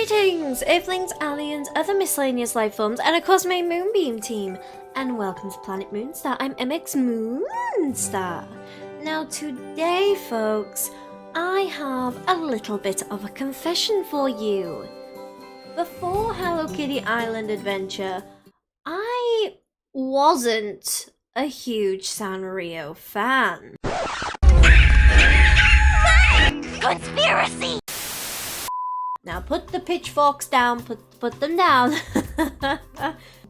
Greetings, Earthlings, aliens, other miscellaneous life forms, and of course my Moonbeam team, and welcome to Planet Moonstar. I'm MX Moonstar. Now today, folks, I have a little bit of a confession for you. Before Hello Kitty Island Adventure, I wasn't a huge Sanrio fan. Conspiracy! Now put the pitchforks down, put them down.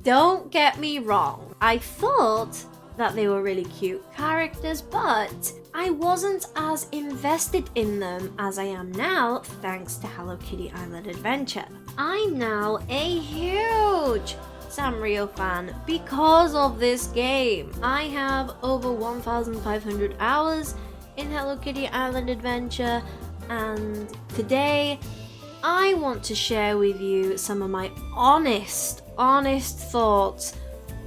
Don't get me wrong, I thought that they were really cute characters, but I wasn't as invested in them as I am now thanks to Hello Kitty Island Adventure. I'm now a huge Sanrio fan because of this game. I have over 1,500 hours in Hello Kitty Island Adventure, and today I want to share with you some of my honest thoughts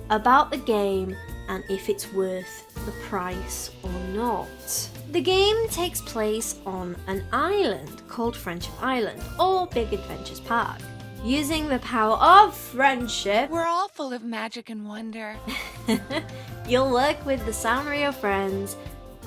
about the game and if it's worth the price or not. The game takes place on an island called Friendship Island, or Big Adventures Park. Using the power of friendship, we're all full of magic and wonder. You'll work with the Sanrio friends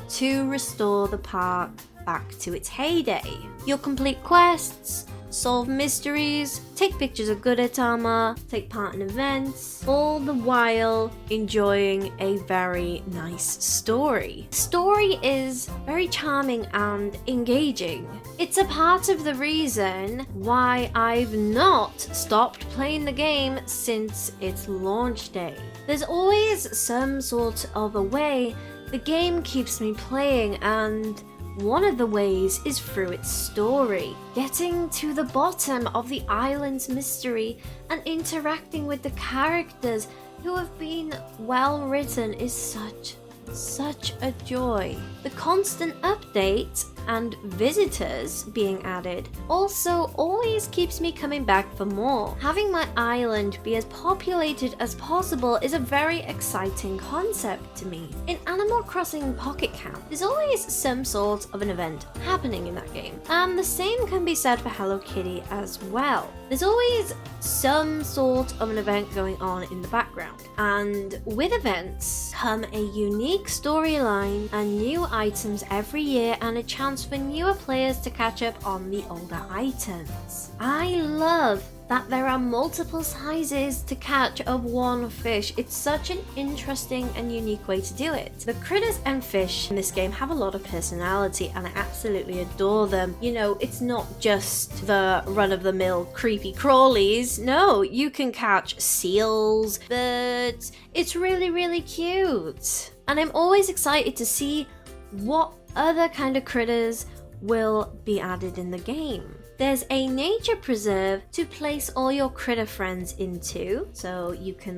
to restore the park back to its heyday. You'll complete quests, solve mysteries, take pictures of Gudetama, take part in events, all the while enjoying a very nice story. The story is very charming and engaging. It's a part of the reason why I've not stopped playing the game since its launch day. There's always some sort of a way the game keeps me playing, and one of the ways is through its story. Getting to the bottom of the island's mystery and interacting with the characters who have been well written is such a joy. The constant updates and visitors being added also always keeps me coming back for more. Having my island be as populated as possible is a very exciting concept to me. In Animal Crossing Pocket Camp, there's always some sort of an event happening in that game, and the same can be said for Hello Kitty as well. There's always some sort of an event going on in the background, and with events come a unique storyline and new items every year, and a chance for newer players to catch up on the older items. I love that there are multiple sizes to catch of one fish. It's such an interesting and unique way to do it. The critters and fish in this game have a lot of personality, and I absolutely adore them. You know, it's not just the run-of-the-mill creepy crawlies. No, you can catch seals, birds. It's really cute. And I'm always excited to see what other kind of critters will be added in the game. There's a nature preserve to place all your critter friends into, so you can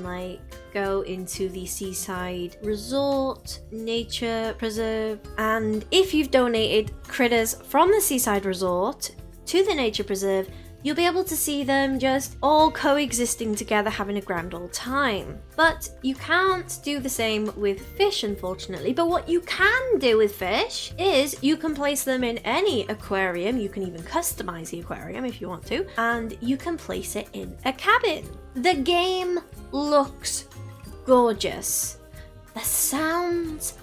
go into the seaside resort nature preserve, and if you've donated critters from the seaside resort to the nature preserve, you'll be able to see them just all coexisting together, having a grand old time. But you can't do the same with fish, unfortunately. But what you can do with fish is you can place them in any aquarium. You can even customize the aquarium if you want to, and you can place it in a cabin. The game looks gorgeous. The sounds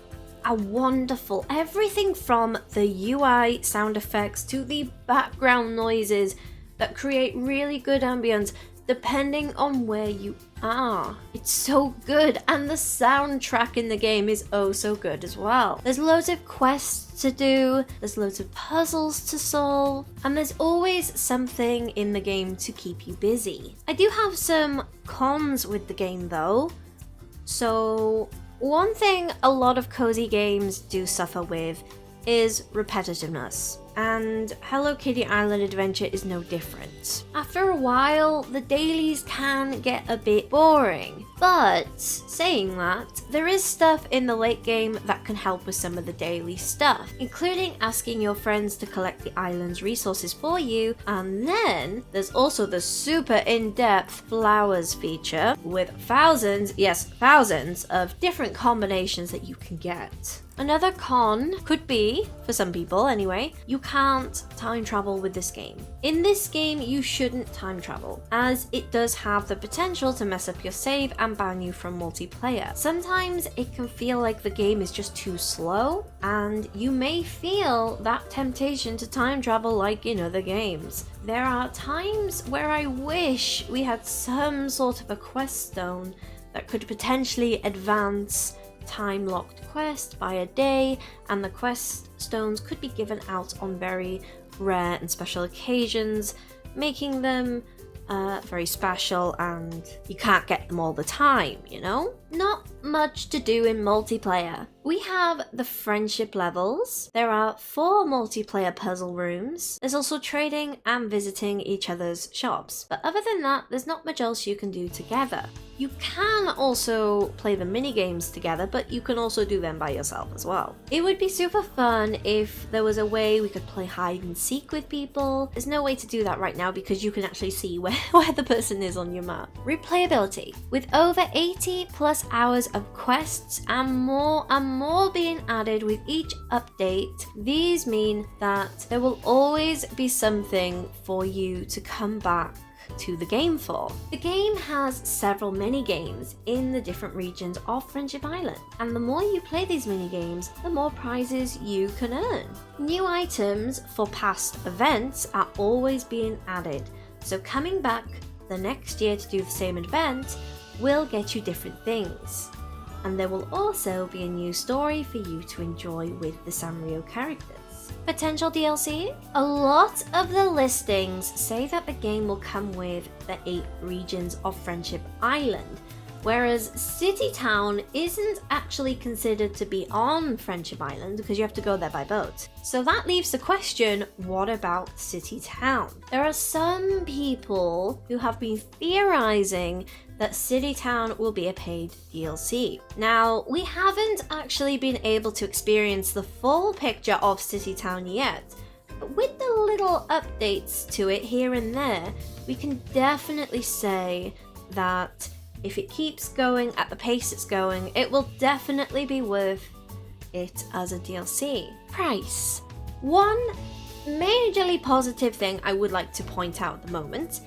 are wonderful. Everything from the UI sound effects to the background noises that create really good ambience depending on where you are. It's so good, and the soundtrack in the game is oh so good as well. There's loads of quests to do, there's loads of puzzles to solve, and there's always something in the game to keep you busy. I do have some cons with the game though. So one thing a lot of cozy games do suffer with is repetitiveness, and Hello Kitty Island Adventure is no different. After a while, the dailies can get a bit boring, but saying that, there is stuff in the late game that can help with some of the daily stuff, including asking your friends to collect the island's resources for you, and then there's also the super in-depth flowers feature with thousands of different combinations that you can get. Another con could be, for some people anyway, you can't time travel with this game. In this game, you shouldn't time travel, as it does have the potential to mess up your save and ban you from multiplayer. Sometimes it can feel like the game is just too slow, and you may feel that temptation to time travel like in other games. There are times where I wish we had some sort of a quest stone that could potentially advance time-locked quest by a day, and the quest stones could be given out on very rare and special occasions, making them very special, and you can't get them all the time, you know? Not much to do in multiplayer. We have the friendship levels. There are 4 multiplayer puzzle rooms. There's also trading and visiting each other's shops. But other than that, there's not much else you can do together. You can also play the mini games together, but you can also do them by yourself as well. It would be super fun if there was a way we could play hide and seek with people. There's no way to do that right now because you can actually see where the person is on your map. Replayability. With over 80 plus hours of quests and more being added with each update, these mean that there will always be something for you to come back to the game for. The game has several mini games in the different regions of Friendship Island, and the more you play these mini games, the more prizes you can earn. New items for past events are always being added, so coming back the next year to do the same event will get you different things. And there will also be a new story for you to enjoy with the Sanrio characters. Potential DLC? A lot of the listings say that the game will come with the 8 regions of Friendship Island, whereas City Town isn't actually considered to be on Friendship Island because you have to go there by boat. So that leaves the question, what about City Town? There are some people who have been theorizing that City Town will be a paid DLC. Now, we haven't actually been able to experience the full picture of City Town yet, but with the little updates to it here and there, we can definitely say that if it keeps going at the pace it's going, it will definitely be worth it as a DLC. Price. One majorly positive thing I would like to point out at the moment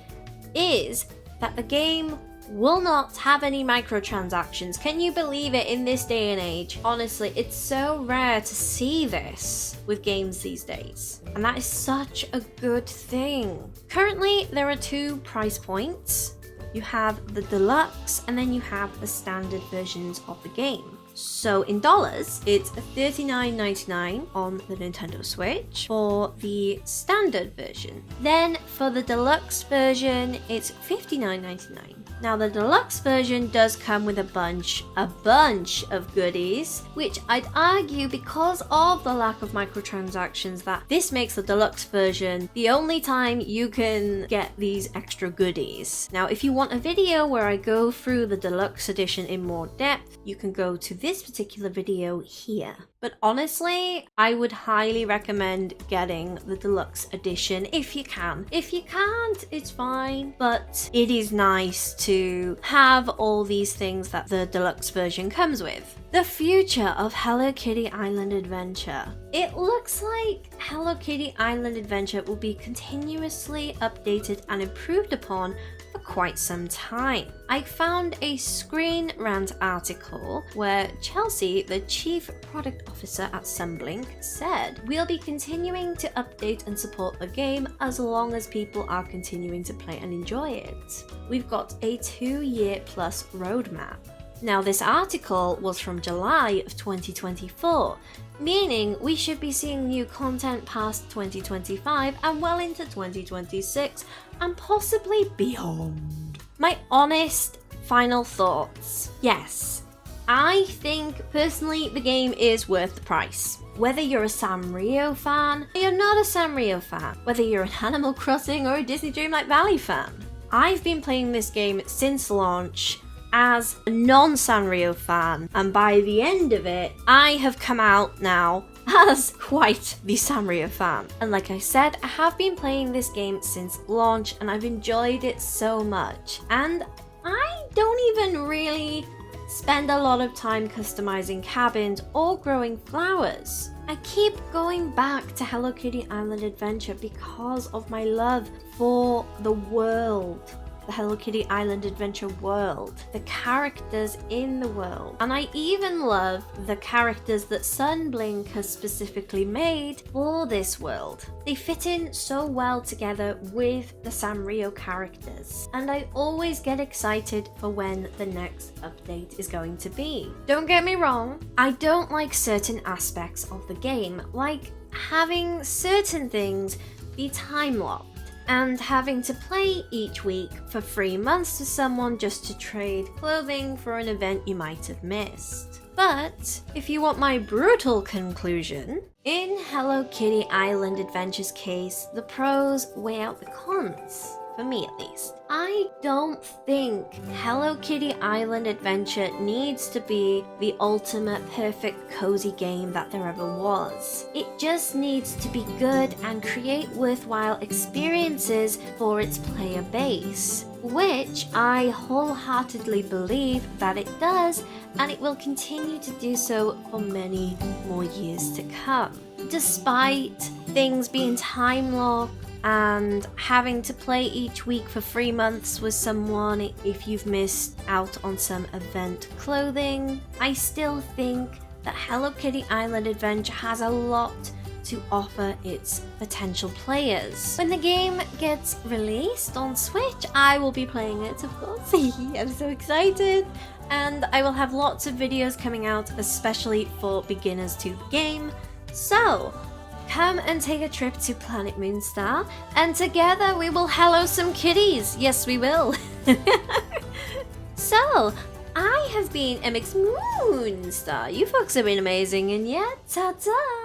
is that the game will not have any microtransactions. Can you believe it in this day and age? Honestly, it's so rare to see this with games these days, and that is such a good thing. Currently, there are 2 price points. You have the Deluxe, and then you have the standard versions of the game. So in dollars, it's $39.99 on the Nintendo Switch for the standard version. Then for the Deluxe version, it's $59.99. Now the Deluxe version does come with a bunch of goodies, which I'd argue because of the lack of microtransactions that this makes the Deluxe version the only time you can get these extra goodies. Now if you want a video where I go through the Deluxe edition in more depth, you can go to this particular video here. But honestly, I would highly recommend getting the Deluxe edition if you can. If you can't, it's fine, but it is nice to have all these things that the Deluxe version comes with. The future of Hello Kitty Island Adventure. It looks like Hello Kitty Island Adventure will be continuously updated and improved upon for quite some time. I found a Screen Rant article where Chelsea, the Chief Product Officer at Sunblink, said, "We'll be continuing to update and support the game as long as people are continuing to play and enjoy it. We've got a 2-year plus roadmap." Now this article was from July of 2024, meaning we should be seeing new content past 2025 and well into 2026 and possibly beyond. My honest final thoughts. Yes, I think personally the game is worth the price. Whether you're a Sanrio fan or you're not a Sanrio fan, whether you're an Animal Crossing or a Disney Dreamlight Valley fan, I've been playing this game since launch as a non-Sanrio fan, and by the end of it, I have come out now as quite the Sanrio fan. And like I said, I have been playing this game since launch and I've enjoyed it so much. And I don't even really spend a lot of time customizing cabins or growing flowers. I keep going back to Hello Kitty Island Adventure because of my love for the world. The Hello Kitty Island Adventure world, the characters in the world, and I even love the characters that Sunblink has specifically made for this world. They fit in so well together with the Sanrio characters, and I always get excited for when the next update is going to be. Don't get me wrong, I don't like certain aspects of the game, like having certain things be time-locked, and having to play each week for 3 months to someone just to trade clothing for an event you might have missed. But if you want my brutal conclusion, in Hello Kitty Island Adventure's case, the pros weigh out the cons. For me at least. I don't think Hello Kitty Island Adventure needs to be the ultimate perfect cozy game that there ever was. It just needs to be good and create worthwhile experiences for its player base, which I wholeheartedly believe that it does, and it will continue to do so for many more years to come. Despite things being time-locked, and having to play each week for 3 months with someone if you've missed out on some event clothing, I still think that Hello Kitty Island Adventure has a lot to offer its potential players. When the game gets released on Switch, I will be playing it, of course. I'm so excited. And I will have lots of videos coming out, especially for beginners to the game. So, come and take a trip to Planet Moonstar, and together we will hello some kitties. Yes, we will. So, I have been MX Moonstar. You folks have been amazing, and yeah, ta-ta!